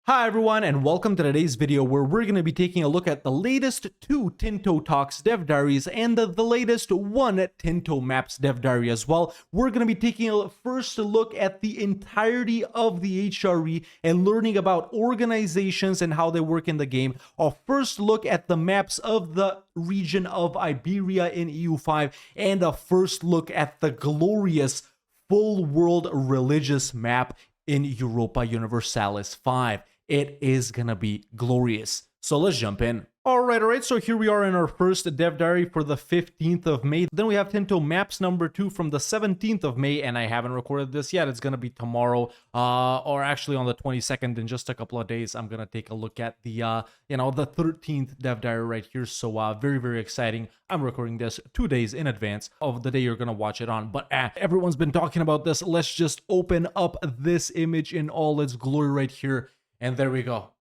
Hi everyone, and welcome to today's video where we're going to be taking a look at the latest 2 Tinto Talks Dev Diaries and the latest 1 Tinto Maps Dev Diary as well. We're going to be taking a first look at the entirety of the HRE and learning about organizations and how they work in the game. A first look at the maps of the region of Iberia in EU5 and a first look at the glorious full world religious map in Europa Universalis 5. It is gonna be glorious. So let's jump in. All right. So here we are in our first dev diary for the 15th of May. Then we have Tinto Maps number 2 from the 17th of May, and I haven't recorded this yet. It's gonna be tomorrow, or actually on the 22nd in just a couple of days. I'm gonna take a look at the, the 13th dev diary right here. So very exciting. I'm recording this 2 days in advance of the day you're gonna watch it on. But everyone's been talking about this. Let's just open up this image in all its glory right here. And there we go.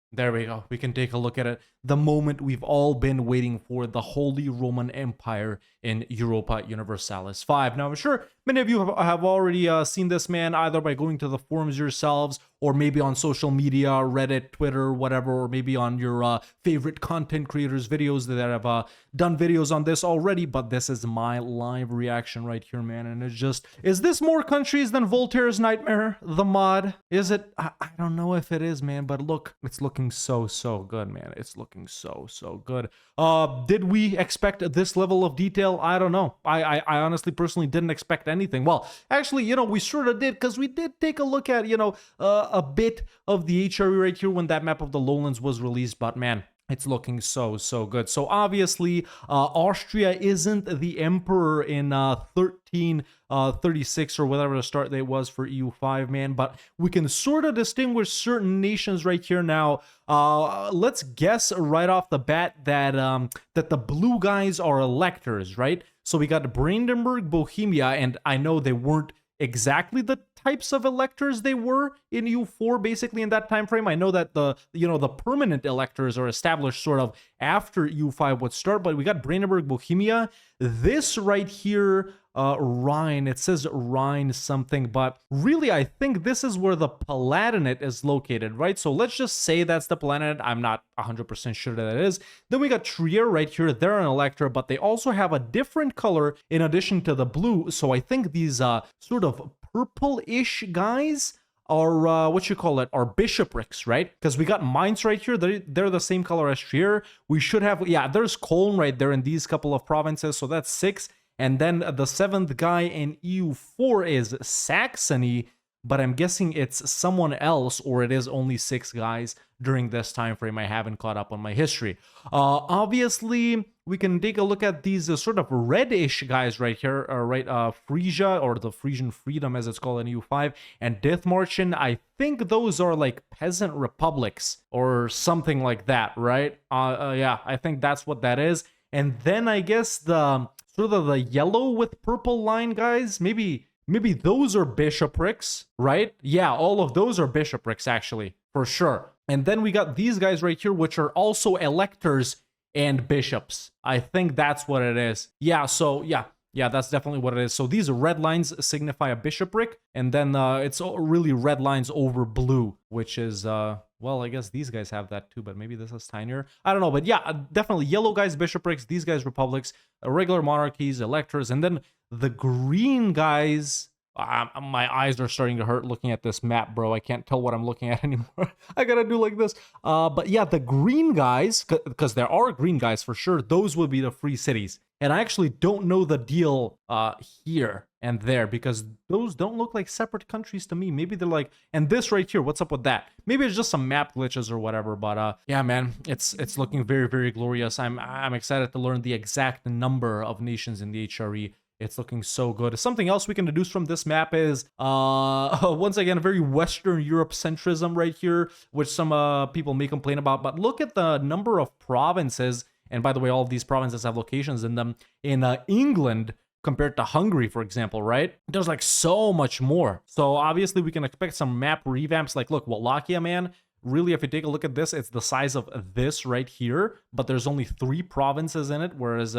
We can take a look at it. The moment we've all been waiting for, the Holy Roman Empire in Europa Universalis 5. Now, I'm sure many of you have already seen this, man, either by going to the forums yourselves or maybe on social media, Reddit, Twitter, whatever, or maybe on your favorite content creators' videos that have done videos on this already. But this is my live reaction right here, man. And it's just, is this more countries than Voltaire's Nightmare, the mod? Is it? I don't know if it is, man, but look, it's looking so good, man. It's looking so good. Did we expect this level of detail? I don't know. I honestly personally didn't expect anything. Well, actually, we sort of did, because we did take a look at a bit of the HRE right here when that map of the lowlands was released, but man, it's looking so good. So obviously, Austria isn't the emperor in 1336 or whatever the start date was for EU5, man, but we can sort of distinguish certain nations right here now. Let's guess right off the bat that that the blue guys are electors, right? So we got Brandenburg, Bohemia, and I know they weren't exactly the types of electors they were in EU4 basically in that time frame. I know that the permanent electors are established sort of after EU5 would start, but we got Brandenburg, Bohemia. This right here, Rhine, it says Rhine something, but really I think this is where the Palatinate is located, right? So let's just say that's the Palatinate. I'm not 100% sure that it is. Then we got Trier right here. They're an elector, but they also have a different color in addition to the blue. So I think these sort of purple-ish guys are are bishoprics, right? Because we got Mainz right here. They're the same color as Trier. We should have, yeah, there's Cologne right there in these couple of provinces. So that's 6. And then the 7th guy in EU4 is Saxony, but I'm guessing it's someone else, or it is only 6 guys during this time frame. I haven't caught up on my history. Obviously, we can take a look at these sort of reddish guys right here, Frisia, or the Frisian Freedom as it's called in EU5, and Dithmarschen. I think those are like peasant republics or something like that, right? Yeah, I think that's what that is. And then I guess the sort of the yellow with purple line guys, maybe those are bishoprics, right? Yeah, all of those are bishoprics actually, for sure. And then we got these guys right here, which are also electors and bishops. I think that's what it is. Yeah, so yeah, that's definitely what it is. So these red lines signify a bishopric, and then it's really red lines over blue, which is, well, I guess these guys have that too, but maybe this is tinier. I don't know, but yeah, definitely yellow guys, bishoprics, these guys, republics, regular monarchies, electors, and then the green guys, my eyes are starting to hurt looking at this map, bro. I can't tell what I'm looking at anymore. I gotta do like this. But yeah, the green guys, because there are green guys for sure, those would be the free cities. And I actually don't know the deal here and there, because those don't look like separate countries to me. Maybe they're like, and this right here, what's up with that? Maybe it's just some map glitches or whatever. But yeah, man, it's looking very glorious. I'm excited to learn the exact number of nations in the HRE. It's looking so good. Something else we can deduce from this map is, once again, a very Western Europe centrism right here, which some people may complain about. But look at the number of provinces. And by the way, all of these provinces have locations in them in England compared to Hungary, for example, right? There's like so much more. So obviously we can expect some map revamps. Like, look, Wallachia, man, really, if you take a look at this, it's the size of this right here, but there's only 3 provinces in it. Whereas,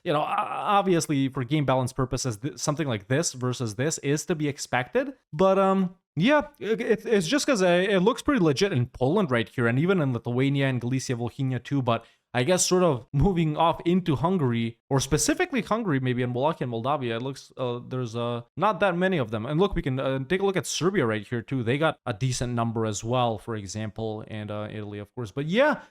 obviously for game balance purposes, something like this versus this is to be expected. But Yeah, it's just because it looks pretty legit in Poland right here, and even in Lithuania and Galicia, Volhynia too. But I guess sort of moving off into Hungary, or specifically Hungary, maybe in Wallachia and Moldavia, it looks there's not that many of them. And look, we can take a look at Serbia right here too. They got a decent number as well, for example, and Italy, of course. But yeah,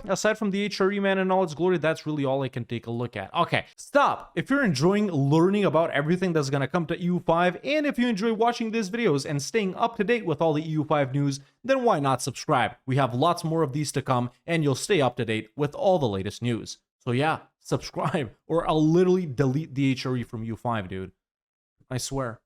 aside from the HRE, man, in all its glory, that's really all I can take a look at. Okay, stop. If you're enjoying learning about everything that's gonna come to EU5, and if you enjoy watching these videos and staying up to date with all the EU5 news, then why not subscribe? We have lots more of these to come, and you'll stay up to date with all the latest news. So yeah, subscribe, or I'll literally delete the HRE from EU5, dude. I swear.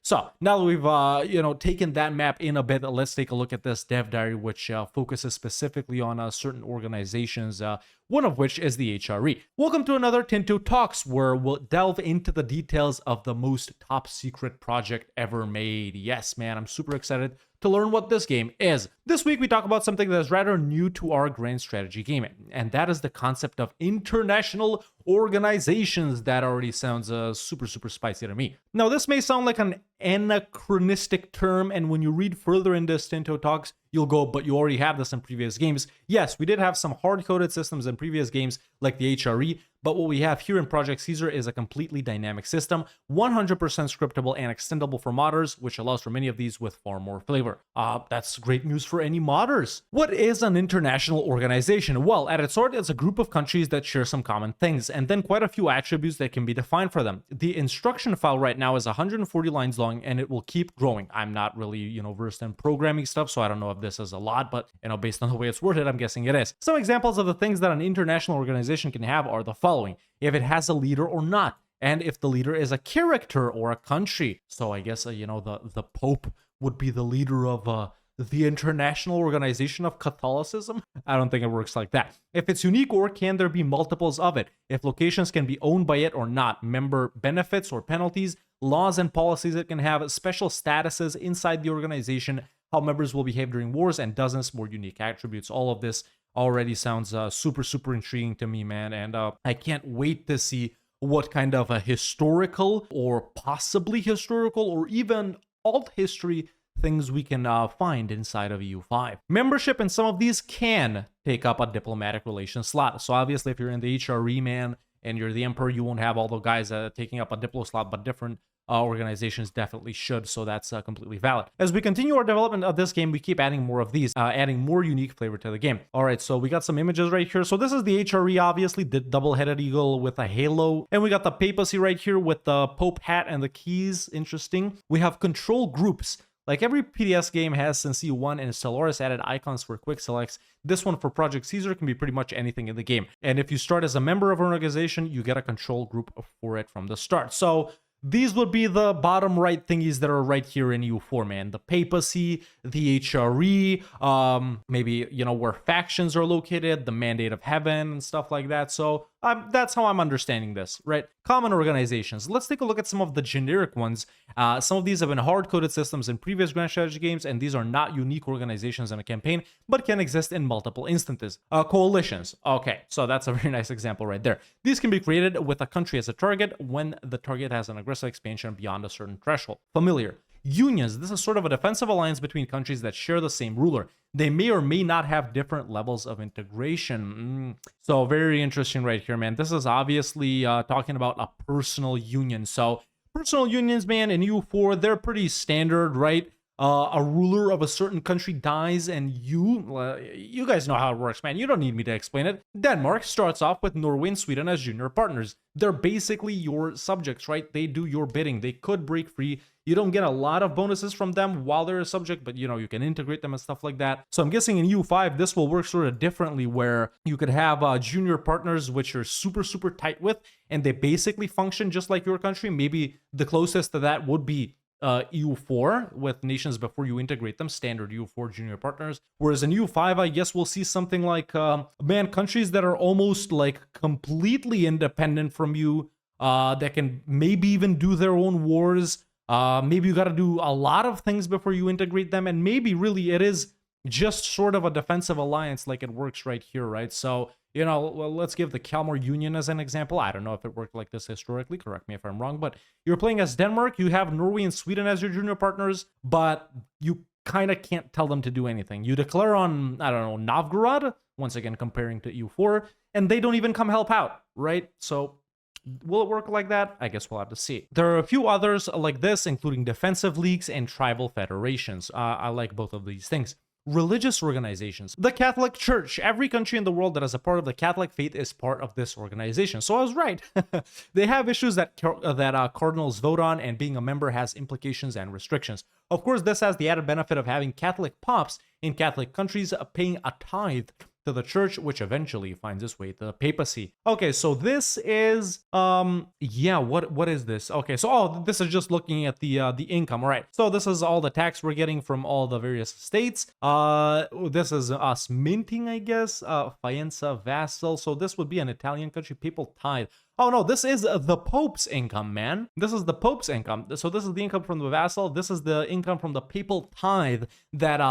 So now that we've taken that map in a bit, let's take a look at this dev diary, which focuses specifically on certain organizations, one of which is the HRE. Welcome to another Tinto Talks, where we'll delve into the details of the most top secret project ever made. Yes, man, I'm super excited to learn what this game is. This week we talk about something that is rather new to our grand strategy gaming, and that is the concept of international organizations. That already sounds super spicy to me. Now, this may sound like an anachronistic term, and when you read further in this Tinto Talks, you'll go, but you already have this in previous games. Yes, we did have some hard-coded systems in previous games like the HRE, but what we have here in Project Caesar is a completely dynamic system, 100% scriptable and extendable for modders, which allows for many of these with far more flavor. That's great news for any modders. What is an international organization? Well, at its heart, it's a group of countries that share some common things, and then quite a few attributes that can be defined for them. The instruction file right now is 140 lines long, and it will keep growing. I'm not really, versed in programming stuff, so I don't know if this is a lot, but, based on the way it's worded, I'm guessing it is. Some examples of the things that an international organization can have are the following: if it has a leader or not, and if the leader is a character or a country. So I guess, the Pope would be the leader of the International Organization of Catholicism? I don't think it works like that. If it's unique, or can there be multiples of it? If locations can be owned by it or not, member benefits or penalties, laws and policies it can have, special statuses inside the organization, how members will behave during wars, and dozens more unique attributes. All of this already sounds super intriguing to me, man, and I can't wait to see what kind of a historical or possibly historical or even alt history things we can find inside of EU5. Membership in some of these can take up a diplomatic relations slot. So obviously, if you're in the HRE, man, and you're the emperor, you won't have all the guys taking up a diplo slot, but different organizations definitely should, so that's completely valid. As we continue our development of this game, we keep adding more of these, adding more unique flavor to the game. All right, so we got some images right here. So this is the HRE, obviously, the double-headed eagle with a halo, and we got the papacy right here with the Pope hat and the keys. Interesting. We have control groups. Like every PDS game has since EU1, and Stellaris added icons for quick selects. This one for Project Caesar can be pretty much anything in the game. And if you start as a member of an organization, you get a control group for it from the start. So these would be the bottom right thingies that are right here in EU4, man. The papacy, the HRE, maybe, where factions are located, the mandate of heaven and stuff like that. So that's how I'm understanding this, right? Common organizations. Let's take a look at some of the generic ones. Some of these have been hard-coded systems in previous grand strategy games, and these are not unique organizations in a campaign, but can exist in multiple instances. Coalitions. Okay, so that's a very nice example right there. These can be created with a country as a target when the target has an aggressive expansion beyond a certain threshold. Familiar. Unions. This is sort of a defensive alliance between countries that share the same ruler. They may or may not have different levels of integration. So very interesting right here, man. This is obviously talking about a personal union. So personal unions, man, in EU4, they're pretty standard, right? A ruler of a certain country dies, and you guys know how it works, man. You don't need me to explain it. Denmark starts off with Norway and Sweden as junior partners. They're basically your subjects, right? They do your bidding. They could break free. You don't get a lot of bonuses from them while they're a subject, but you can integrate them and stuff like that. So I'm guessing in EU5, this will work sort of differently, where you could have junior partners which you're super tight with, and they basically function just like your country. Maybe the closest to that would be EU4 with nations before you integrate them, standard EU4 junior partners. Whereas in EU5, I guess we'll see something like, countries that are almost like completely independent from you, that can maybe even do their own wars. Maybe you got to do a lot of things before you integrate them, and maybe really it is just sort of a defensive alliance like it works right here, right? So, well, let's give the Kalmar Union as an example. I don't know if it worked like this historically, correct me if I'm wrong, but you're playing as Denmark, you have Norway and Sweden as your junior partners, but you kind of can't tell them to do anything. You declare on, I don't know, Novgorod, once again comparing to EU4, and they don't even come help out, right? So will it work like that? I guess we'll have to see. There are a few others like this, including defensive leagues and tribal federations. I like both of these things. Religious organizations. The Catholic Church. Every country in the world that is a part of the Catholic faith is part of this organization. So I was right. They have issues that cardinals vote on, and being a member has implications and restrictions. Of course, this has the added benefit of having Catholic popes in Catholic countries paying a tithe to the church, which eventually finds its way to the papacy. Okay, so this is yeah, what is this? Okay, so this is just looking at the income. All right, so this is all the tax we're getting from all the various states. This is us minting, I guess. Faenza vassal. So this would be an Italian country. People tithe. Oh no, this is the Pope's income, man. This is the Pope's income. So this is the income from the vassal. This is the income from the papal tithe that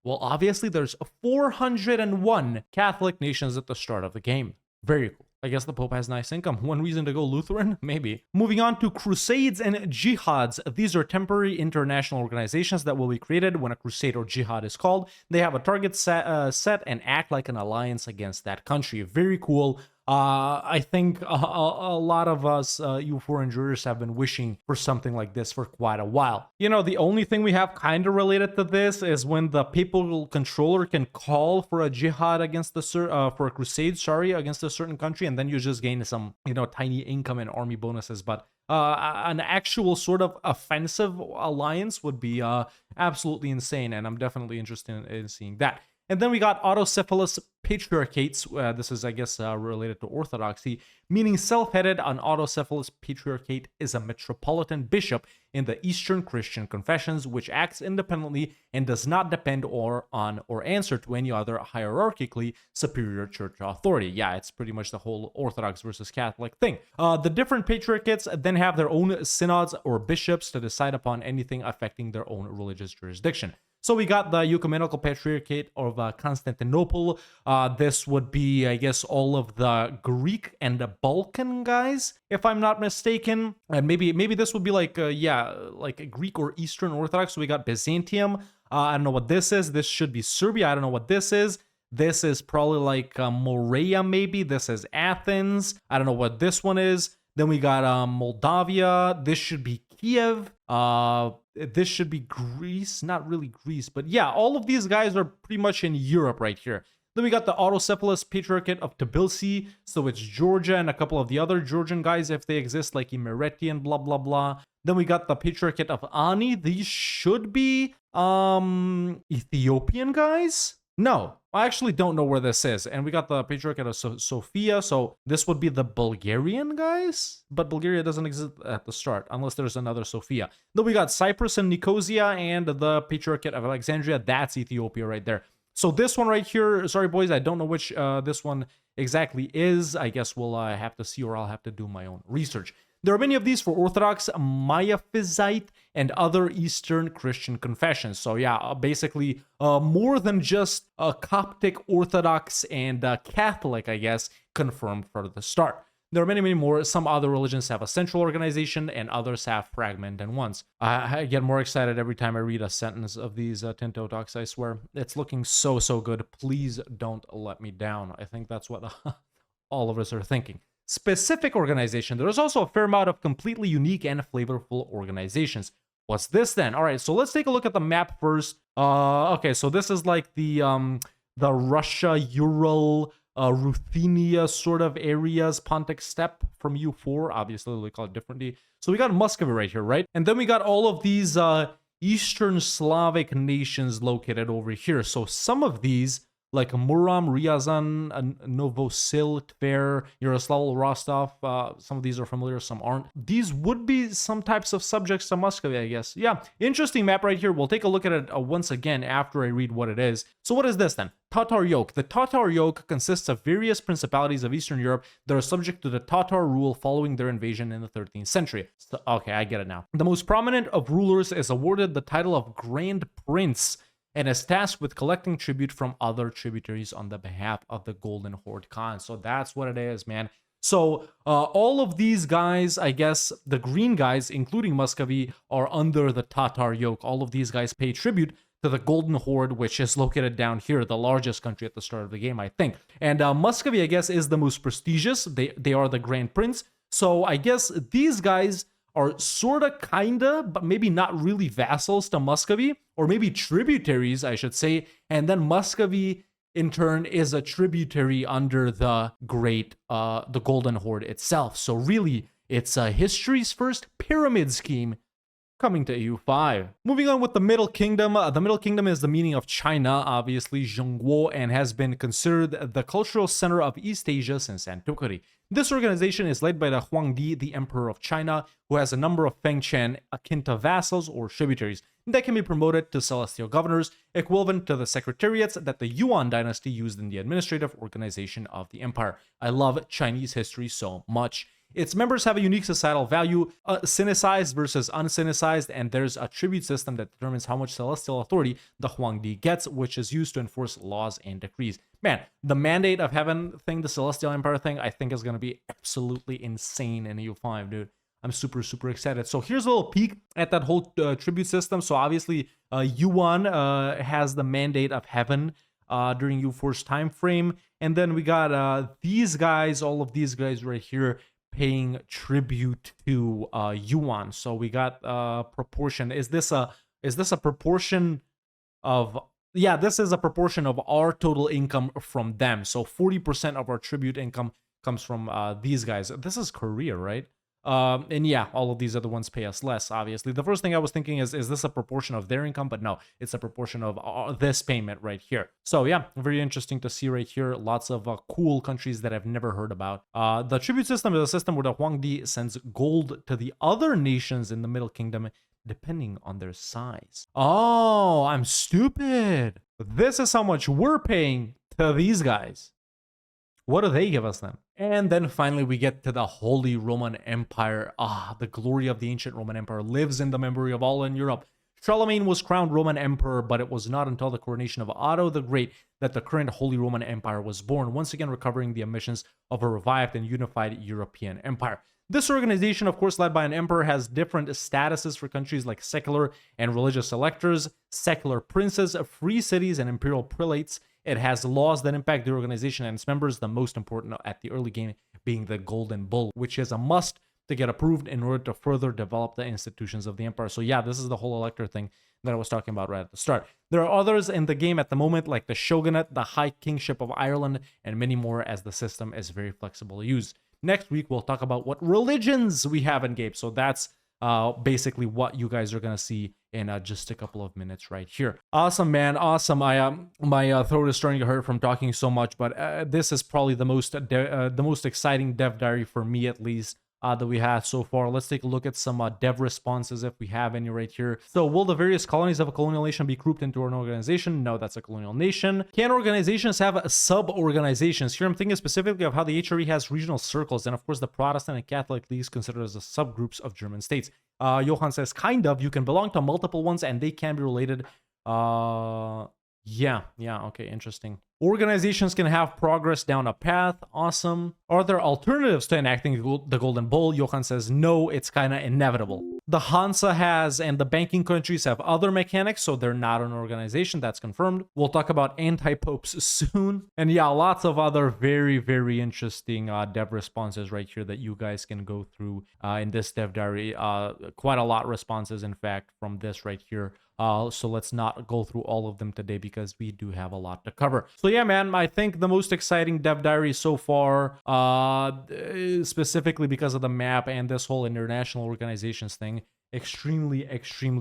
well, obviously, there's 401 Catholic nations at the start of the game. Very cool. I guess the Pope has nice income. One reason to go Lutheran? Maybe. Moving on to crusades and jihads. These are temporary international organizations that will be created when a crusade or jihad is called. They have a target set and act like an alliance against that country. Very cool. I think a lot of us EU4 enjoyers have been wishing for something like this for quite a while. The only thing we have kind of related to this is when the papal controller can call for a jihad against for a crusade, against a certain country, and then you just gain some, tiny income and army bonuses. But an actual sort of offensive alliance would be absolutely insane, and I'm definitely interested in seeing that. And then we got autocephalous patriarchates. This is, I guess, related to orthodoxy, meaning self-headed. An autocephalous patriarchate is a metropolitan bishop in the Eastern Christian confessions, which acts independently and does not depend on or answer to any other hierarchically superior church authority. Yeah, it's pretty much the whole Orthodox versus Catholic thing. The different patriarchates then have their own synods or bishops to decide upon anything affecting their own religious jurisdiction. So we got the Ecumenical Patriarchate of Constantinople. This would be, I guess, all of the Greek and the Balkan guys, if I'm not mistaken. And maybe this would be like, like Greek or Eastern Orthodox. So we got Byzantium. I don't know what this is. This should be Serbia. I don't know what this is. This is probably like Morea, maybe. This is Athens. I don't know what this one is. Then we got Moldavia. This should be Kiev. This should be Greece. Not really Greece, but yeah, all of these guys are pretty much in Europe right here. Then we got the autocephalous Patriarchate of Tbilisi. So it's Georgia and a couple of the other Georgian guys, if they exist, like Imereti and blah, blah, blah. Then we got the Patriarchate of Ani. These should be Ethiopian guys? No, I actually don't know where this is. And we got the Patriarchate of Sofia, so this would be the Bulgarian guys? But Bulgaria doesn't exist at the start, unless there's another Sofia. Then we got Cyprus and Nicosia and the Patriarchate of Alexandria. That's Ethiopia right there. So this one right here, sorry boys, I don't know which this one exactly is. I guess we'll have to see, or I'll have to do my own research. There are many of these for Orthodox, Miaphysite, and other Eastern Christian confessions. So yeah, basically more than just Coptic, Orthodox, and Catholic, I guess, confirmed for the start. There are many, many more. Some other religions have a central organization, and others have fragmented ones. I get more excited every time I read a sentence of these Tinto Talks, I swear. It's looking so, so good. Please don't let me down. I think that's what all of us are thinking. Specific organization. There is also a fair amount of completely unique and flavorful organizations. What's this then? All right, so let's take a look at the map first. Okay, so this is like the Russia, Ural, Ruthenia sort of areas, Pontic Steppe from EU4. Obviously, they call it differently. So we got Muscovy right here, right? And then we got all of these Eastern Slavic nations located over here. So some of these, like Murom, Ryazan, Novosil, Tver, Yaroslavl, Rostov. Some of these are familiar, some aren't. These would be some types of subjects to Muscovy, I guess. Yeah, interesting map right here. We'll take a look at it once again after I read what it is. So what is this then? Tatar yoke. The Tatar yoke consists of various principalities of Eastern Europe that are subject to the Tatar rule following their invasion in the 13th century. So, okay, I get it now. The most prominent of rulers is awarded the title of Grand Prince and is tasked with collecting tribute from other tributaries on the behalf of the Golden Horde Khan. So that's what it is, man. So all of these guys, I guess the green guys, including Muscovy, are under the Tatar yoke. All of these guys pay tribute to the Golden Horde, which is located down here, the largest country at the start of the game, I think. And Muscovy, I guess, is the most prestigious. They are the Grand Prince. So I guess these guys are sorta, kinda, but maybe not really vassals to Muscovy, or maybe tributaries, I should say. And then Muscovy, in turn, is a tributary under the Golden Horde itself. So really, it's history's first pyramid scheme coming to EU5. Moving on with the Middle Kingdom. The Middle Kingdom is the meaning of China, obviously, Zhongguo, and has been considered the cultural center of East Asia since antiquity. This organization is led by the Huangdi, the Emperor of China, who has a number of Fengchen akin to vassals or tributaries that can be promoted to celestial governors, equivalent to the secretariats that the Yuan dynasty used in the administrative organization of the empire. I love Chinese history so much. Its members have a unique societal value, Sinicized versus unsinicized, and there's a tribute system that determines how much celestial authority the Huangdi gets, which is used to enforce laws and decrees. Man, the Mandate of Heaven thing, the Celestial Empire thing, I think is going to be absolutely insane in EU5, dude. I'm super, super excited. So here's a little peek at that whole tribute system. So obviously, Yuan has the Mandate of Heaven during EU4's time frame. And then we got these guys, all of these guys right here, paying tribute to Yuan. So we got proportion. Is this a proportion of... Yeah, this is a proportion of our total income from them. So 40% of our tribute income comes from these guys. This is Korea, right? And yeah, all of these other ones pay us less, obviously. The first thing I was thinking is this a proportion of their income? But no, it's a proportion of this payment right here. So yeah, very interesting to see right here. Lots of cool countries that I've never heard about. The tribute system is a system where the Huangdi sends gold to the other nations in the Middle Kingdom, depending on their size. Oh, I'm stupid. This is how much we're paying to these guys. What do they give us then? And then finally we get to the Holy Roman Empire. The glory of the ancient Roman Empire lives in the memory of all in Europe. Charlemagne was crowned Roman Emperor, but it was not until the coronation of Otto the Great that the current Holy Roman Empire was born, once again recovering the ambitions of a revived and unified European empire. This organization, of course, led by an emperor, has different statuses for countries like secular and religious electors, secular princes, free cities, and imperial prelates. It has laws that impact the organization and its members, the most important at the early game being the Golden Bull, which is a must to get approved in order to further develop the institutions of the empire. So yeah, this is the whole elector thing that I was talking about right at the start. There are others in the game at the moment, like the Shogunate, the High Kingship of Ireland, and many more, as the system is very flexible to use. Next week, we'll talk about what religions we have in game. So that's basically what you guys are going to see in just a couple of minutes right here. Awesome, man. Awesome. My throat is starting to hurt from talking so much, but this is probably the most exciting dev diary for me, at least, that we had so far. Let's take a look at some dev responses if we have any right here. So will the various colonies of a colonial nation be grouped into an organization? No, that's a colonial nation. Can organizations have sub-organizations? Here I'm thinking specifically of how the HRE has regional circles, and of course the Protestant and Catholic leagues considered as the subgroups of German states. Johan says, kind of. You can belong to multiple ones and they can be related. Yeah, okay, interesting. Organizations can have progress down a path. Awesome. Are there alternatives to enacting the Golden Bull? Johan says, no, it's kind of inevitable. The Hansa has, and the banking countries have other mechanics, so they're not an organization. That's confirmed. We'll talk about anti-popes soon. And yeah, lots of other very, very interesting dev responses right here that you guys can go through in this dev diary. Quite a lot responses, in fact, from this right here. So let's not go through all of them today because we do have a lot to cover. So yeah, man, I think the most exciting dev diary so far, specifically because of the map and this whole international organizations thing, extremely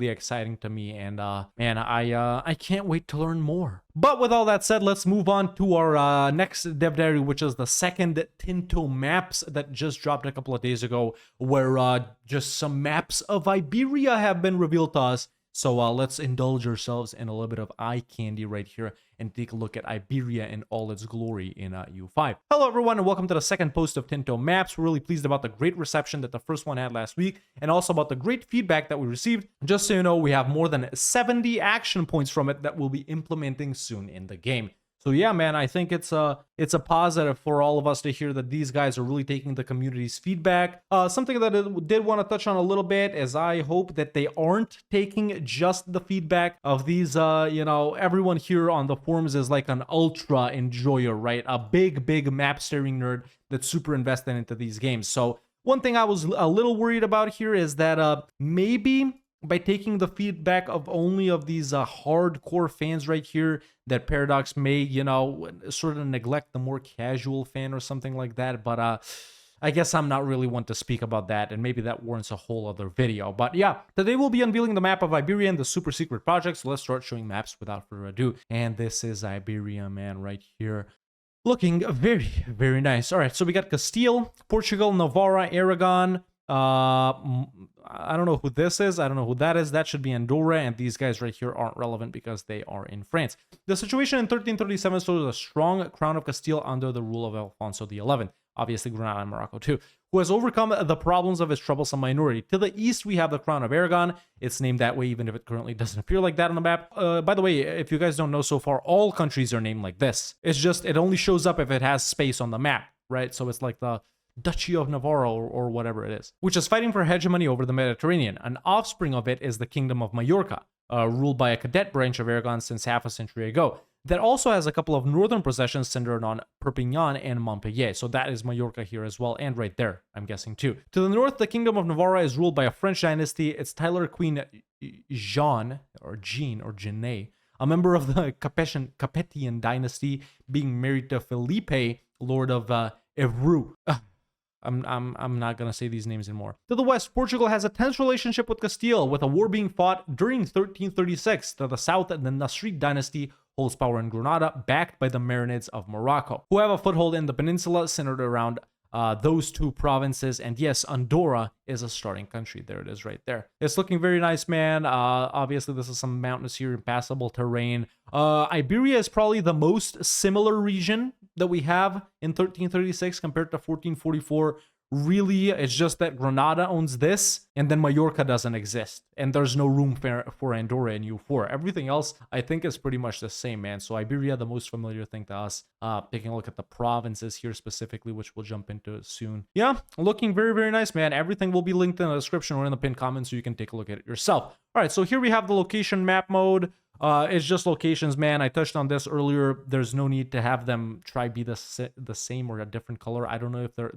exciting to me. And man, I can't wait to learn more. But with all that said, let's move on to our next dev diary, which is the second Tinto maps that just dropped a couple of days ago, where just some maps of Iberia have been revealed to us. So let's indulge ourselves in a little bit of eye candy right here and take a look at Iberia in all its glory in EU5. Hello everyone and welcome to the second post of Tinto Maps. We're really pleased about the great reception that the first one had last week and also about the great feedback that we received. Just so you know, we have more than 70 action points from it that we'll be implementing soon in the game. So yeah, man, I think it's a positive for all of us to hear that these guys are really taking the community's feedback. Something that I did want to touch on a little bit is I hope that they aren't taking just the feedback of these, everyone here on the forums is like an ultra enjoyer, right? A big map staring nerd that's super invested into these games. So one thing I was a little worried about here is that maybe by taking the feedback of only of these hardcore fans right here, that Paradox may, sort of neglect the more casual fan or something like that. But I guess I'm not really one to speak about that, and maybe that warrants a whole other video. But yeah, today we'll be unveiling the map of Iberia and the super secret project, so let's start showing maps without further ado. And this is Iberia, man, right here. Looking very nice. All right, so we got Castile, Portugal, Navarra, Aragon. I don't know who this is. I don't know who that is. That should be Andorra, and these guys right here aren't relevant because they are in France. The situation in 1337 shows a strong crown of Castile under the rule of Alfonso XI, obviously Granada and Morocco too, who has overcome the problems of his troublesome minority. To the east, we have the crown of Aragon. It's named that way, even if it currently doesn't appear like that on the map. By the way, if you guys don't know so far, all countries are named like this. It's just, it only shows up if it has space on the map, right? So it's like the Duchy of Navarra or whatever it is, which is fighting for hegemony over the Mediterranean. An offspring of it is the Kingdom of Majorca, ruled by a cadet branch of Aragon since half a century ago. That also has a couple of northern possessions centered on Perpignan and Montpellier. So that is Majorca here as well, and right there, I'm guessing too. To the north, the Kingdom of Navarra is ruled by a French dynasty. Its titular queen, Jeanne, a member of the Capetian dynasty, being married to Felipe, Lord of Evreux. I'm not gonna say these names anymore. To the west, Portugal has a tense relationship with Castile, with a war being fought during 1336. To the south, the Nasrid dynasty holds power in Granada, backed by the Marinids of Morocco, who have a foothold in the peninsula centered around those two provinces. And yes, Andorra is a starting country. There it is right there. It's looking very nice, man. Obviously, this is some mountainous here, impassable terrain. Iberia is probably the most similar region that we have in 1336 compared to 1444. Really, it's just that Granada owns this, and then Majorca doesn't exist, and there's no room for Andorra in EU4. Everything else, I think, is pretty much the same, man. So Iberia, the most familiar thing to us. Taking a look at the provinces here specifically, which we'll jump into soon. Yeah, looking very nice, man. Everything will be linked in the description or in the pinned comment, so you can take a look at it yourself. All right, so here we have the location map mode. It's just locations, man. I touched on this earlier. There's no need to have them try be the same or a different color. I don't know if they're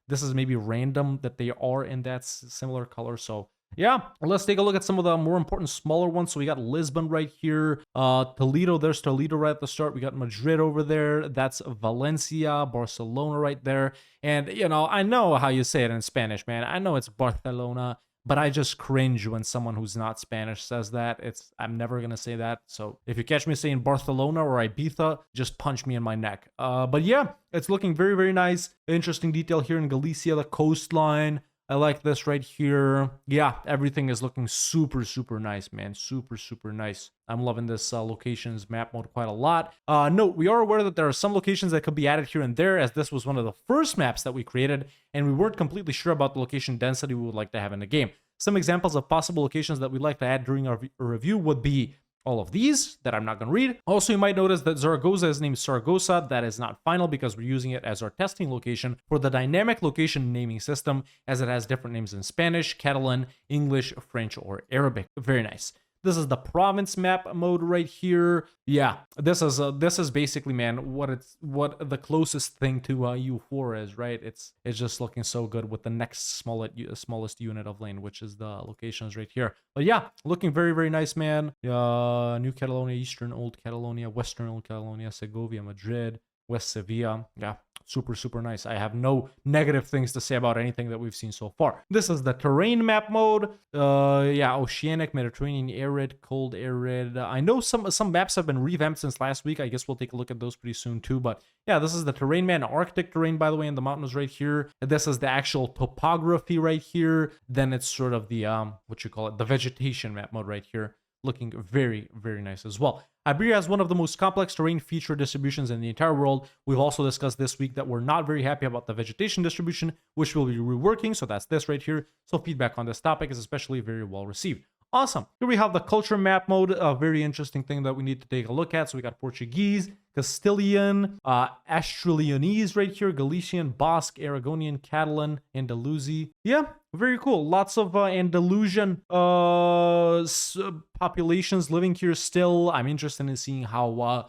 this is maybe random that they are in that similar color. So yeah, let's take a look at some of the more important smaller ones. So we got Lisbon right here, Toledo. There's Toledo right at the start. We got Madrid over there. That's Valencia, Barcelona right there. And I know how you say it in Spanish, man. I know it's Barcelona, but I just cringe when someone who's not Spanish says that. I'm never gonna say that. So if you catch me saying Barcelona or Ibiza, just punch me in my neck. But yeah, it's looking very nice. Interesting detail here in Galicia, the coastline. I like this right here. Yeah, everything is looking super nice, man. Super nice. I'm loving this locations map mode quite a lot. Note, we are aware that there are some locations that could be added here and there, as this was one of the first maps that we created, and we weren't completely sure about the location density we would like to have in the game. Some examples of possible locations that we'd like to add during our review would be all of these that I'm not going to read. Also, you might notice that Zaragoza is named Saragossa. That is not final because we're using it as our testing location for the dynamic location naming system, as it has different names in Spanish, Catalan, English, French, or Arabic. Very nice. This is the province map mode right here. Yeah, this is basically, man, what the closest thing to U4 is, right? It's just looking so good with the next smallest unit of lane, which is the locations right here. But yeah, looking very nice, man. New Catalonia, Eastern Old Catalonia, Western Old Catalonia, Segovia, Madrid, West Sevilla. Yeah, super, super nice. I have no negative things to say about anything that we've seen so far. This is the terrain map mode. Yeah, oceanic, Mediterranean, arid, cold, arid. I know some maps have been revamped since last week. I guess we'll take a look at those pretty soon too. But yeah, this is the terrain map, Arctic terrain, by the way, in the mountains right here. This is the actual topography right here. Then it's sort of the what you call it, the vegetation map mode right here. Looking very, very nice as well. Iberia has one of the most complex terrain feature distributions in the entire world. We've also discussed this week that we're not very happy about the vegetation distribution, which we'll be reworking. So that's this right here. So feedback on this topic is especially very well received. Awesome. Here we have the culture map mode, a very interesting thing that we need to take a look at. So we got Portuguese, Castilian, Australianese right here, Galician, Basque, Aragonian, Catalan, Andalusi. Yeah, very cool. Lots of Andalusian populations living here still. I'm interested in seeing how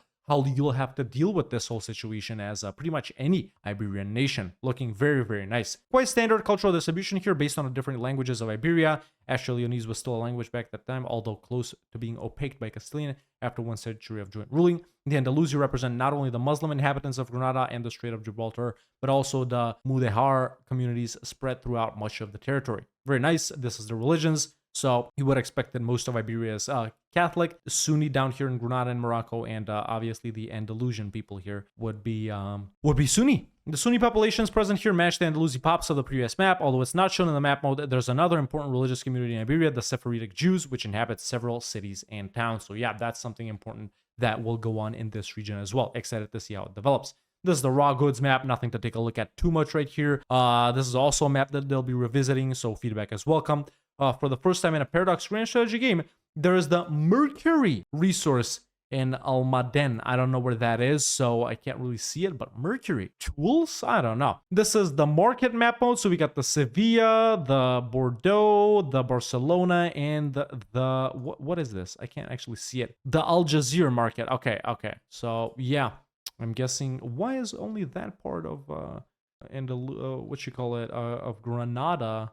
you'll have to deal with this whole situation as pretty much any Iberian nation. Looking very, very nice. Quite standard cultural distribution here based on the different languages of Iberia. Australianese was still a language back at that time, although close to being opaqued by Castilian after 1 century of joint ruling. The Andalusi represent not only the Muslim inhabitants of Granada and the Strait of Gibraltar, but also the Mudéjar communities spread throughout much of the territory. Very nice. This is the religions. So you would expect that most of Iberia is Catholic, Sunni down here in Granada and Morocco, and obviously the Andalusian people here would be Sunni. The Sunni populations present here match the Andalusi pops of the previous map, although it's not shown in the map mode. There's another important religious community in Iberia, the Sephardic Jews, which inhabit several cities and towns. So yeah, that's something important that will go on in this region as well. Excited to see how it develops. This is the raw goods map, nothing to take a look at too much right here. This is also a map that they'll be revisiting, so feedback is welcome. For the first time in a Paradox Grand Strategy game, there is the Mercury resource in Almaden. I don't know where that is, so I can't really see it, but Mercury. Tools? I don't know. This is the market map mode, so we got the Sevilla, the Bordeaux, the Barcelona, and the what is this? I can't actually see it. The Algeciras market. Okay. So, yeah. I'm guessing, why is only that part of what you call it of Granada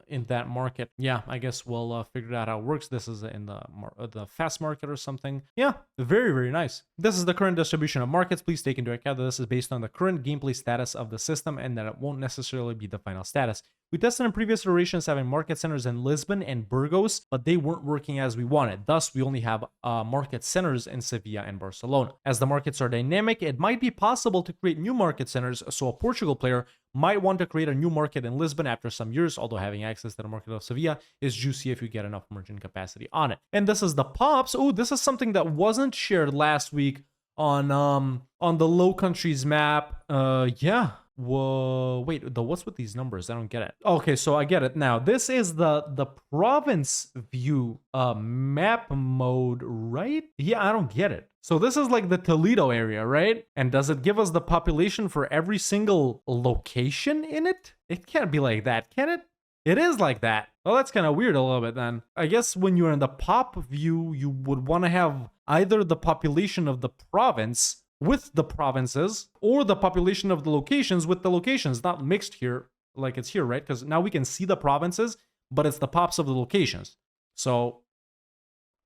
in that market? Yeah, I guess we'll figure out how it works. This is in the fast market or something. Yeah, very, very nice. This is the current distribution of markets. Please take into account that this is based on the current gameplay status of the system and that it won't necessarily be the final status. We tested in previous iterations having market centers in Lisbon and Burgos, but they weren't working as we wanted. Thus, we only have market centers in Sevilla and Barcelona. As the markets are dynamic, it might be possible to create new market centers, so a Portugal player might want to create a new market in Lisbon after some years, although having access to the market of Sevilla is juicy if you get enough merchant capacity on it. And this is the pops. Oh, this is something that wasn't shared last week on the Low Countries map. Yeah. Whoa, wait, what's with these numbers? I don't get it. Okay, so I get it now. This is the province view map mode, right? Yeah, I don't get it. So this is like the Toledo area, right? And does it give us the population for every single location in it? It can't be like that, can it? It is like that. Well, that's kind of weird a little bit then. I guess when you're in the pop view, you would want to have either the population of the province with the provinces, or the population of the locations with the locations, not mixed here like it's here, right? Because now we can see the provinces, but it's the pops of the locations. So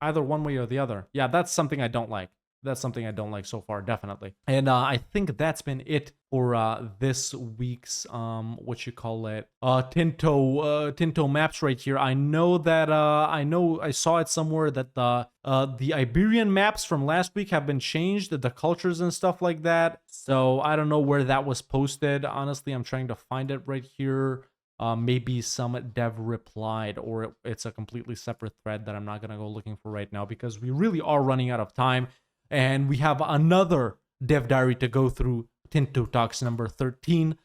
either one way or the other. Yeah, that's something I don't like. That's something I don't like so far, definitely. And I think that's been it for this week's Tinto maps right here. I know that I saw it somewhere that the Iberian maps from last week have been changed, the cultures and stuff like that. So I don't know where that was posted. Honestly, I'm trying to find it right here. Maybe some dev replied, or it's a completely separate thread that I'm not gonna go looking for right now because we really are running out of time. And we have another dev diary to go through, Tinto Talks number 13.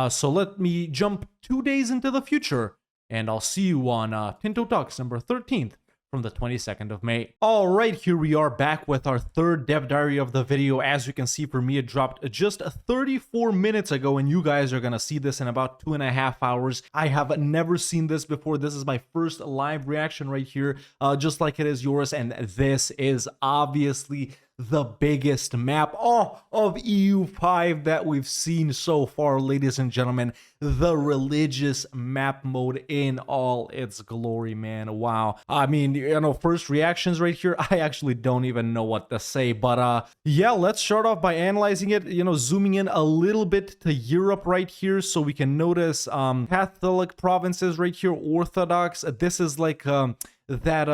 So let me jump 2 days into the future, and I'll see you on Tinto Talks number 13th from the 22nd of May. All right, here we are back with our third dev diary of the video. As you can see, for me, it dropped just 34 minutes ago, and you guys are gonna see this in about 2.5 hours. I have never seen this before. This is my first live reaction right here, just like it is yours, and this is obviously the biggest map of EU5 that we've seen so far, ladies and gentlemen. The religious map mode in all its glory, man. Wow. I mean, first reactions right here, I actually don't even know what to say. But yeah, let's start off by analyzing it, zooming in a little bit to Europe right here so we can notice Catholic provinces right here, Orthodox. This is like that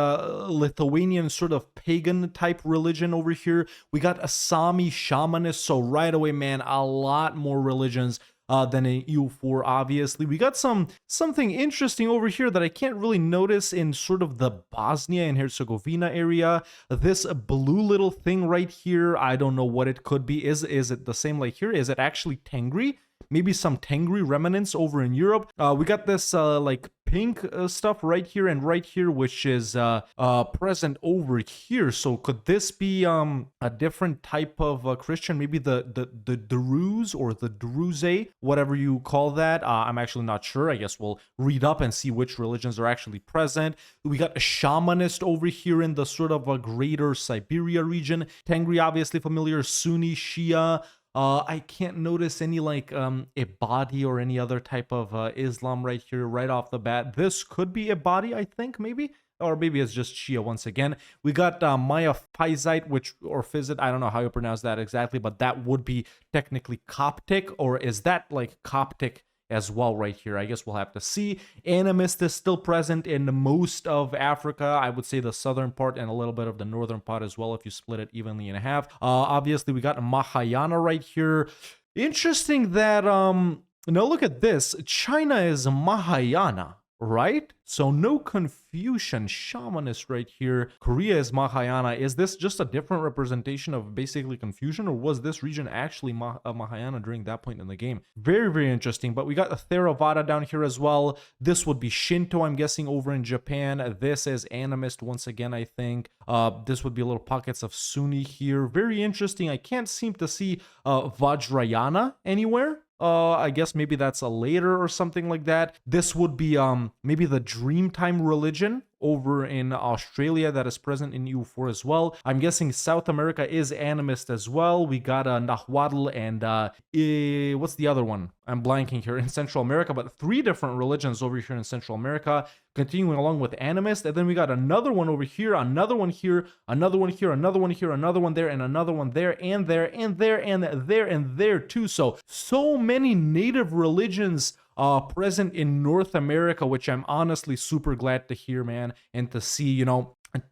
Lithuanian sort of pagan type religion over here. We got a Sami shamanist, so right away, man, a lot more religions than in EU4, obviously. We got something interesting over here that I can't really notice in sort of the Bosnia and Herzegovina area. This blue little thing right here, I don't know what it could be. Is it the same like here? Is it actually Tengri? Maybe some Tengri remnants over in Europe. We got this like pink stuff right here and right here, which is present over here. So could this be a different type of Christian? Maybe the Druze or the Druze, whatever you call that. I'm actually not sure. I guess we'll read up and see which religions are actually present. We got a shamanist over here in the sort of a greater Siberia region. Tengri, obviously familiar. Sunni, Shia. I can't notice any like Ibadi or any other type of Islam right here right off the bat. This could be Ibadi, I think, maybe. Or maybe it's just Shia once again. We got Maya Physite, or Physite, I don't know how you pronounce that exactly, but that would be technically Coptic, or is that like Coptic as well right here? I guess we'll have to see. Animist is still present in most of Africa. I would say the southern part and a little bit of the northern part as well if you split it evenly in half. Obviously, we got Mahayana right here. Interesting that, now look at this. China is Mahayana, right? So no Confucian, shamanist right here. Korea is Mahayana. Is this just a different representation of basically Confucian, or was this region actually Mahayana during that point in the game? Very, very interesting. But we got a Theravada down here as well. This would be Shinto, I'm guessing, over in Japan. This is animist once again, I think. This would be little pockets of Sunni here. Very interesting. I can't seem to see Vajrayana anywhere. I guess maybe that's a later or something like that. This would be maybe the Dreamtime religion over in Australia that is present in EU4 as well. I'm guessing South America is animist as well. We got Nahuatl and what's the other one? I'm blanking here. In Central America, but 3 different religions over here in Central America. Continuing along with animist, and then we got another one over here, another one here, another one here, another one here, another one there, and another one there, and there, and there, and there, and there too. So many native religions present in North America, which I'm honestly super glad to hear, man, and to see,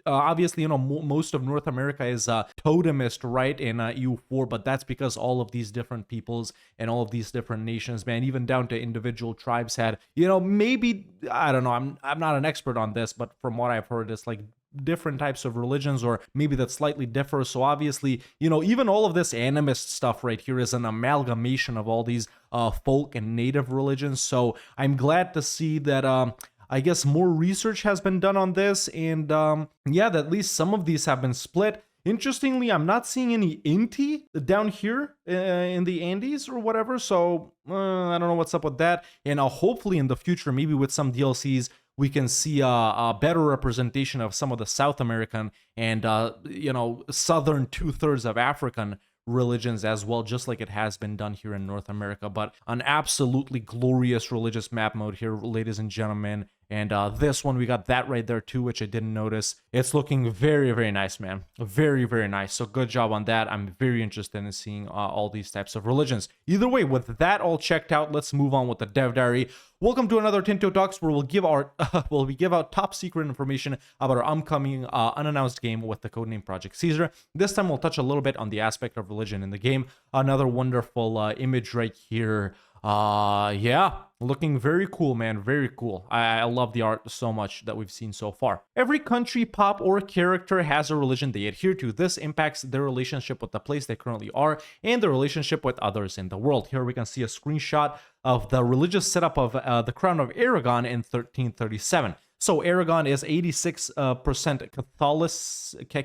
obviously, most of North America is totemist, right, in EU4, but that's because all of these different peoples and all of these different nations, man, even down to individual tribes had, maybe, I don't know, I'm not an expert on this, but from what I've heard, it's like different types of religions, or maybe that slightly differ. So obviously, even all of this animist stuff right here is an amalgamation of all these folk and native religions. So I'm glad to see that I guess more research has been done on this, and yeah, that at least some of these have been split. Interestingly, I'm not seeing any Inti down here in the Andes or whatever, so I don't know what's up with that. And hopefully in the future, maybe with some DLCs, we can see a better representation of some of the South American and, southern 2/3 of African religions as well, just like it has been done here in North America. But an absolutely glorious religious map mode here, ladies and gentlemen. And this one, we got that right there too, which I didn't notice. It's looking very, very nice, man. Very, very nice. So good job on that. I'm very interested in seeing all these types of religions. Either way, with that all checked out, let's move on with the Dev Diary. Welcome to another Tinto Talks, where we'll give out top secret information about our upcoming unannounced game with the codename Project Caesar. This time we'll touch a little bit on the aspect of religion in the game. Another wonderful image right here. Yeah, looking very cool, man. Very cool. I love the art so much that we've seen so far. Every country, pop, or character has a religion they adhere to. This impacts their relationship with the place they currently are and their relationship with others in the world. Here we can see a screenshot of the religious setup of the Crown of Aragon in 1337. So Aragon is 86%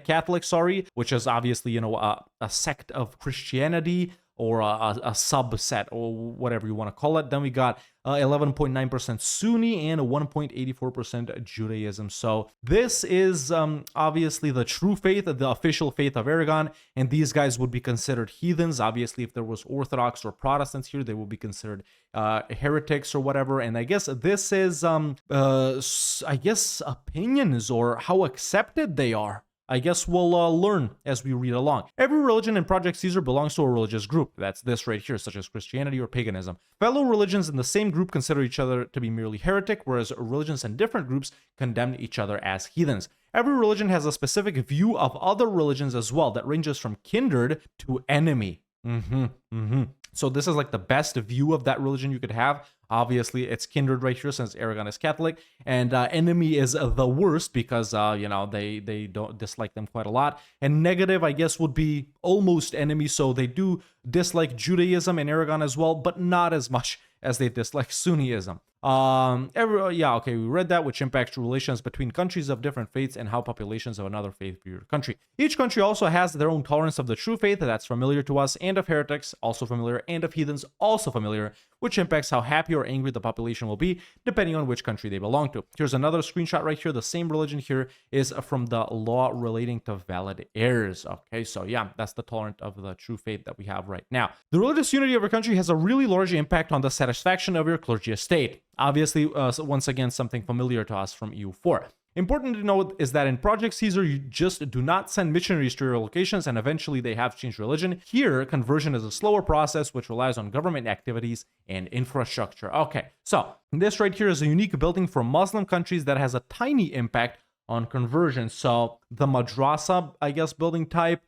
Catholic, which is obviously, a sect of Christianity. or a subset, or whatever you want to call it. Then we got 11.9% Sunni and 1.84% Judaism. So this is obviously the true faith, the official faith of Aragon, and these guys would be considered heathens. Obviously, if there was Orthodox or Protestants here, they would be considered heretics or whatever. And I guess this is, I guess, opinions or how accepted they are. I guess we'll learn as we read along. Every religion in Project Caesar belongs to a religious group. That's this right here, such as Christianity or paganism. Fellow religions in the same group consider each other to be merely heretic, whereas religions in different groups condemn each other as heathens. Every religion has a specific view of other religions as well that ranges from kindred to enemy. So this is like the best view of that religion you could have. Obviously, it's kindred right here since Aragon is Catholic, and enemy is the worst because you know, they don't dislike them quite a lot. And negative, I guess, would be almost enemy, so they do dislike Judaism and Aragon as well, but not as much as they dislike Sunniism. We read that, which impacts relations between countries of different faiths and how populations of another faith view your country. Each country also has their own tolerance of the true faith that's familiar to us, and of heretics, also familiar, and of heathens, also familiar, which impacts how happy or angry the population will be, depending on which country they belong to. Here's another screenshot right here. The same religion here is from the law relating to valid heirs. Okay, so yeah, that's the tolerance of the true faith that we have right now. The religious unity of your country has a really large impact on the satisfaction of your clergy estate. Obviously, once again, something familiar to us from EU4. Important to note is that in Project Caesar, you just do not send missionaries to your locations and eventually they have changed religion. Here, conversion is a slower process which relies on government activities and infrastructure. Okay, so this right here is a unique building for Muslim countries that has a tiny impact on conversion. So the madrasa, I guess, building type.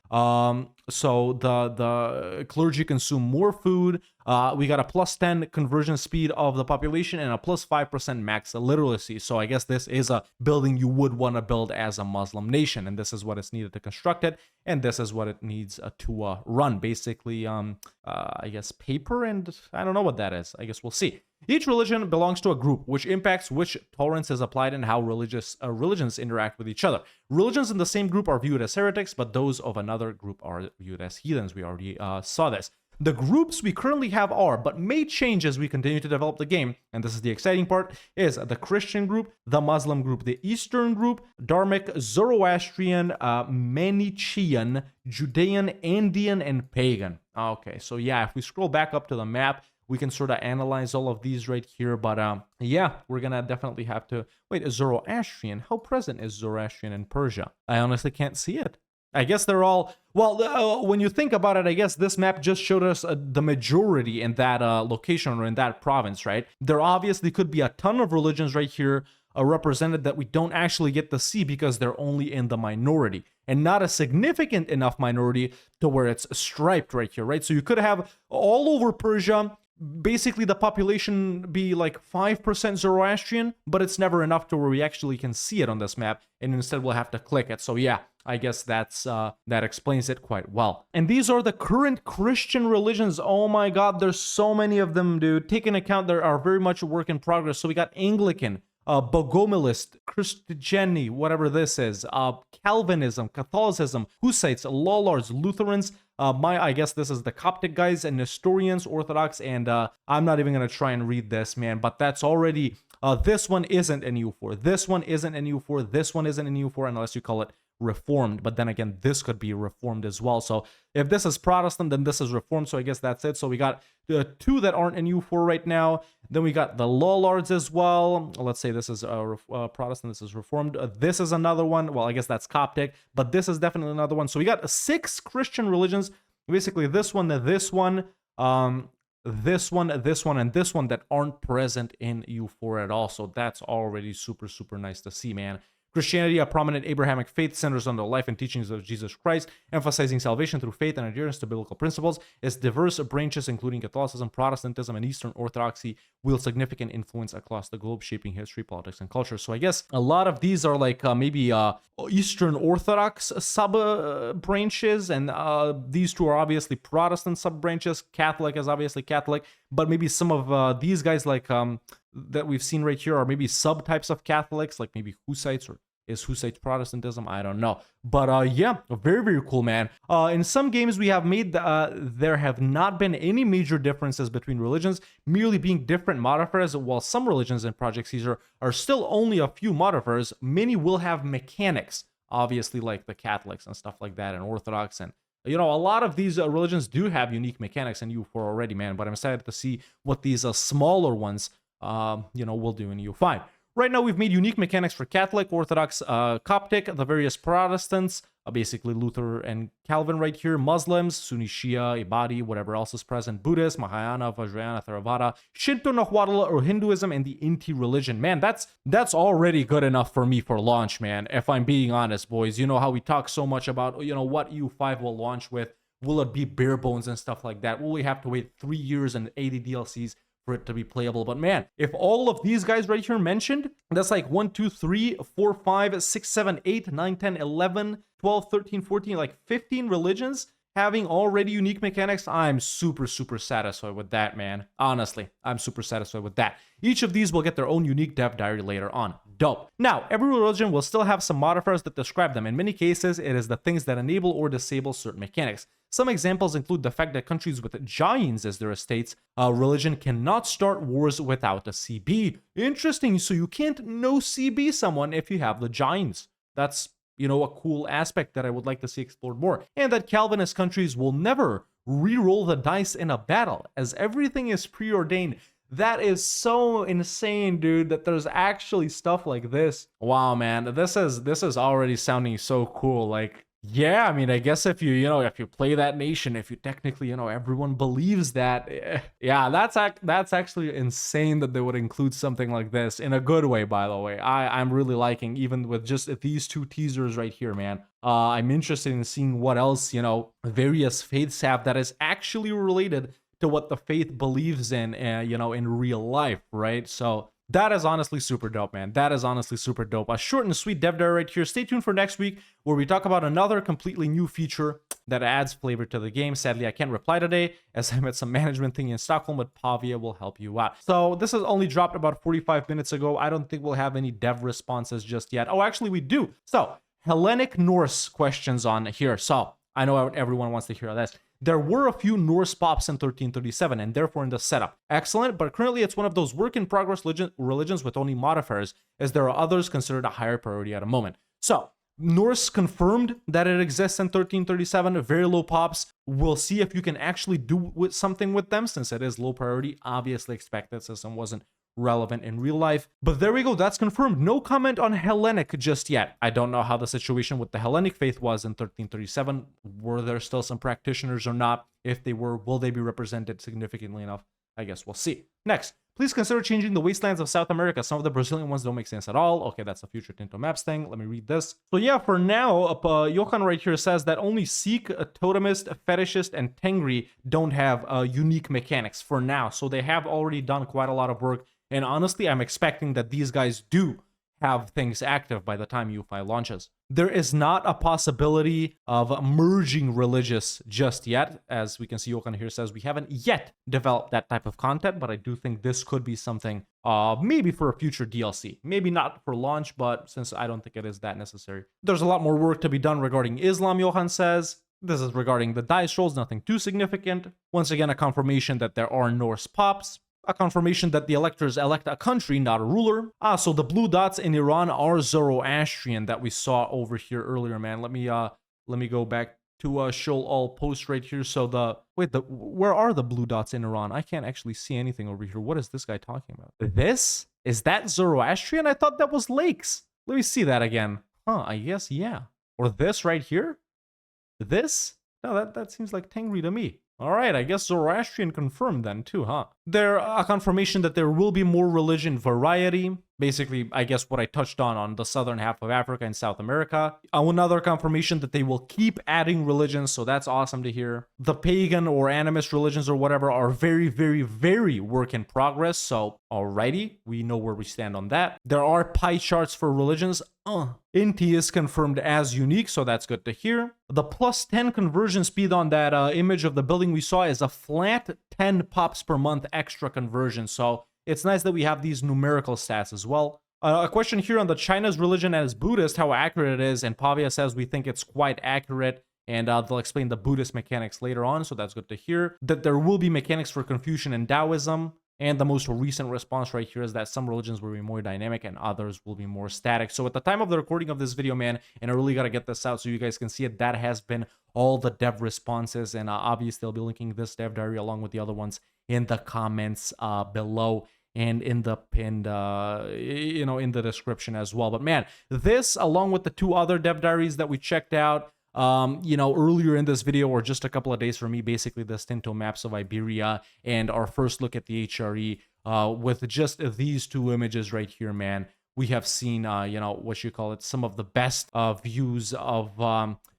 So the clergy consume more food. We got a +10 conversion speed of the population and a +5% max literacy. So I guess this is a building you would want to build as a Muslim nation, and this is what is needed to construct it, and this is what it needs to run. Basically, I guess paper, and I don't know what that is. I guess we'll see. Each religion belongs to a group, which impacts which tolerance is applied and how religions interact with each other. Religions in the same group are viewed as heretics, but those of another group are viewed as heathens. We already saw this. The groups we currently have are, but may change as we continue to develop the game, and this is the exciting part, is the Christian group, the Muslim group, the Eastern group, Dharmic, Zoroastrian, Manichaean, Judean, Andean, and Pagan. Okay, so yeah, if we scroll back up to the map, we can sort of analyze all of these right here, but yeah, we're gonna definitely have to... Wait, Zoroastrian? How present is Zoroastrian in Persia? I honestly can't see it. I guess they're all... Well, when you think about it, I guess this map just showed us the majority in that location or in that province, right? There obviously could be a ton of religions right here represented that we don't actually get to see because they're only in the minority, and not a significant enough minority to where it's striped right here, right? So you could have all over Persia, basically the population be like 5% Zoroastrian, but it's never enough to where we actually can see it on this map, and instead we'll have to click it. So yeah, I guess that's that explains it quite well. And these are the current Christian religions. Oh my god, there's so many of them, dude. Take into account there are very much a work in progress. So we got Anglican, Bogomilist, Christianity, whatever this is, Calvinism, Catholicism, Hussites, Lollards, Lutherans, I guess this is the Coptic guys, and Nestorians, Orthodox, and I'm not even going to try and read this, man, but that's already, this one isn't in EU4, this one isn't in EU4, this one isn't in EU4, unless you call it Reformed, but then again, this could be Reformed as well. So if this is Protestant, then this is Reformed, so I guess that's it. So we got two that aren't in EU4 right now. Then we got the Lollards as well. Let's say this is Protestant, this is Reformed. This is another one. Well, I guess that's Coptic, but this is definitely another one. So we got 6 Christian religions, basically this one, this one, this one, and this one that aren't present in EU4 at all. So that's already super, super nice to see, man. Christianity, a prominent Abrahamic faith, centers on the life and teachings of Jesus Christ, emphasizing salvation through faith and adherence to biblical principles. Its diverse branches, including Catholicism, Protestantism, and Eastern Orthodoxy, wield significant influence across the globe, shaping history, politics, and culture. So I guess a lot of these are like maybe Eastern Orthodox sub-branches, and these two are obviously Protestant sub-branches. Catholic is obviously Catholic, but maybe some of these guys like... that we've seen right here are maybe subtypes of Catholics, like maybe Hussites or is Hussite Protestantism. I don't know. But yeah, very, very cool, man. In some games we have made, there have not been any major differences between religions, merely being different modifiers. While some religions in Project Caesar are still only a few modifiers, many will have mechanics, obviously, like the Catholics and stuff like that, and Orthodox. And, you know, a lot of these religions do have unique mechanics in EU4 already, man. But I'm excited to see what these smaller ones, you know, will do in EU5. Right now, we've made unique mechanics for Catholic, Orthodox, Coptic, the various Protestants, basically Luther and Calvin right here, Muslims, Sunni, Shia, Ibadi, whatever else is present, Buddhist, Mahayana, Vajrayana, Theravada, Shinto, Nahuatl, or Hinduism, and the Inti religion. Man, that's already good enough for me for launch, man, if I'm being honest, boys. You know how we talk so much about, you know, what EU5 will launch with. Will it be bare bones and stuff like that? Will we have to wait 3 years and 80 DLCs for it to be playable? But man, if all of these guys right here mentioned, that's like 1, 2, 3, 4, 5, 6, 7, 8, 9, 10, 11, 12, 13, 14, like 15 religions having already unique mechanics, I'm super, super satisfied with that, man. Honestly, I'm super satisfied with that. Each of these will get their own unique dev diary later on. Dope. Now, every religion will still have some modifiers that describe them. In many cases, it is the things that enable or disable certain mechanics. Some examples include the fact that countries with giants as their estates, religion cannot start wars without a CB. Interesting. So you can't no CB someone if you have the giants. That's, you know, a cool aspect that I would like to see explored more. And that Calvinist countries will never re-roll the dice in a battle, as everything is preordained. That is so insane, dude, that there's actually stuff like this. Wow, man, this is already sounding so cool. Like, yeah, I mean, I guess if you know, if you play that nation, if you technically, you know, everyone believes that, yeah, that's actually insane that they would include something like this in a good way, by the way. I'm really liking, even with just these two teasers right here, man. I'm interested in seeing what else, you know, various faiths have that is actually related to what the faith believes in, you know, in real life, right? So that is honestly super dope, man. That is honestly super dope. A short and sweet dev diary right here. Stay tuned for next week, where we talk about another completely new feature that adds flavor to the game. Sadly, I can't reply today, as I'm at some management thing in Stockholm, but Pavia will help you out. So this has only dropped about 45 minutes ago. I don't think we'll have any dev responses just yet. Oh, actually, we do. So Hellenic Norse questions on here. So I know everyone wants to hear this. There were a few Norse pops in 1337 and therefore in the setup. Excellent, but currently it's one of those work-in-progress religions with only modifiers, as there are others considered a higher priority at the moment. So, Norse confirmed that it exists in 1337, very low pops. We'll see if you can actually do something with them, since it is low priority, obviously expected, since some wasn't relevant in real life. But there we go, that's confirmed. No comment on Hellenic just yet. I don't know how the situation with the Hellenic faith was in 1337. Were there still some practitioners or not? If they were, will they be represented significantly enough? I guess we'll see. Next, please consider changing the wastelands of South America. Some of the Brazilian ones don't make sense at all. Okay, that's a future Tinto Maps thing. Let me read this. So yeah, for now, Johan right here says that only Sikh, Totemist, Fetishist, and Tengri don't have unique mechanics for now. So they have already done quite a lot of work. And honestly, I'm expecting that these guys do have things active by the time EU5 launches. There is not a possibility of merging religious just yet. As we can see, Johan here says we haven't yet developed that type of content, but I do think this could be something maybe for a future DLC. Maybe not for launch, but since I don't think it is that necessary. There's a lot more work to be done regarding Islam, Johan says. This is regarding the dice rolls, nothing too significant. Once again, a confirmation that there are Norse pops. A confirmation that the electors elect a country, not a ruler. So the blue dots in Iran are Zoroastrian that we saw over here earlier, man. Let me go back to show all posts right here. So where are the blue dots in Iran? I can't actually see anything over here. What is this guy talking about? This? Is that Zoroastrian? I thought that was lakes. Let me see that again. I guess, yeah. Or this right here? This? No, that seems like Tengri to me. All right, I guess Zoroastrian confirmed then too, huh? There a confirmation that there will be more religion variety. Basically, I guess what I touched on the southern half of Africa and South America. Another confirmation that they will keep adding religions, so that's awesome to hear. The pagan or animist religions or whatever are very, very, very work in progress, so alrighty, we know where we stand on that. There are pie charts for religions. Inti is confirmed as unique, so that's good to hear. The plus 10 conversion speed on that image of the building we saw is a flat 10 pops per month extra conversion, so it's nice that we have these numerical stats as well. A question here on the China's religion as Buddhist, how accurate it is, and Pavia says we think it's quite accurate, and they'll explain the Buddhist mechanics later on, so that's good to hear. That there will be mechanics for Confucian and Taoism, and the most recent response right here is that some religions will be more dynamic and others will be more static. So at the time of the recording of this video, man, and I really got to get this out so you guys can see it, that has been all the dev responses, and obviously I'll be linking this dev diary along with the other ones in the comments below and in the pinned, in the description as well. But man, this, along with the 2 other dev diaries that we checked out, earlier in this video, or just a couple of days for me, basically the Tinto maps of Iberia and our first look at the HRE, with just these 2 images right here, man, we have seen, some of the best views of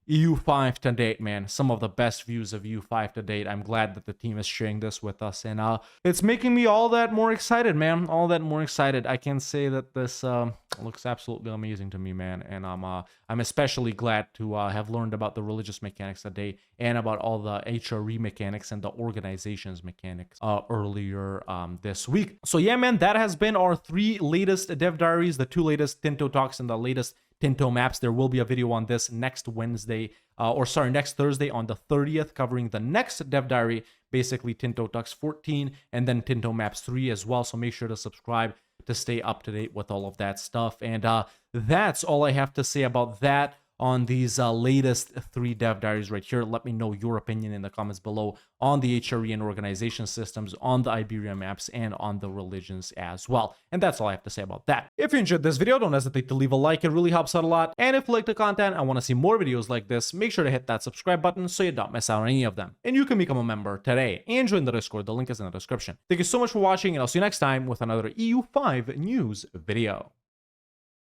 EU5 to date, man. Some of the best views of EU5 to date. I'm glad that the team is sharing this with us, and it's making me all that more excited, man. All that more excited. I can say that this looks absolutely amazing to me, man, and I'm especially glad to have learned about the religious mechanics today and about all the HRE mechanics and the organization's mechanics earlier this week. So yeah, man, that has been our 3 latest dev diaries, the 2 latest Tinto Talks and the latest Tinto maps. There will be a video on this next Thursday on the 30th, covering the next dev diary, basically Tinto Talks 14 and then Tinto Maps 3 as well. So make sure to subscribe to stay up to date with all of that stuff. And that's all I have to say about that on these latest 3 dev diaries right here. Let me know your opinion in the comments below on the HRE and organization systems, on the Iberia maps, and on the religions as well. And that's all I have to say about that. If you enjoyed this video, don't hesitate to leave a like. It really helps out a lot. And if you like the content and want to see more videos like this, make sure to hit that subscribe button so you don't miss out on any of them. And you can become a member today and join the Discord. The link is in the description. Thank you so much for watching, and I'll see you next time with another EU5 news video.